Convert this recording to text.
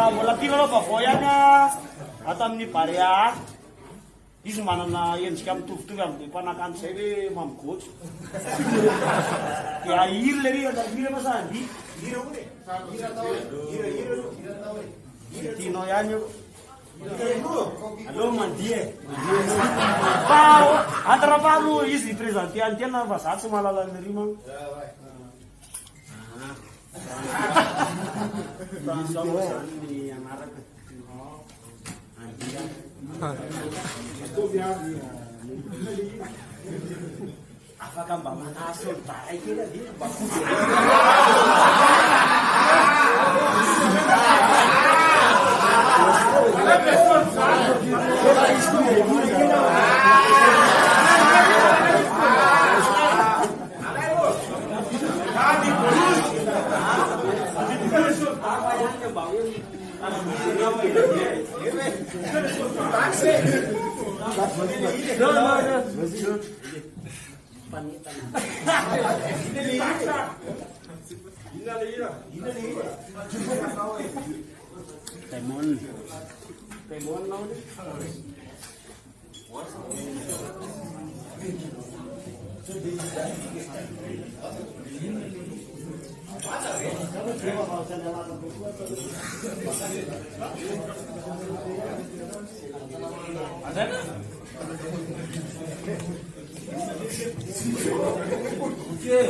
Mbola tiana aloha vavao ihany ato amin'ny Barea. Izy manana endrika mitovitovy amin'ny mpanakanto izay hoe mamigotso. Dia hira le rihana, hira ma sa handihy? Hira hono e. Hira tianao ihany io. Allo mandihy e. Fa antarapahalo izy présenté any tena fa za tsy mahalala ny rima. Afaka mba manasa olo baray kely ady mba Temon nau ni. Ada? Okay.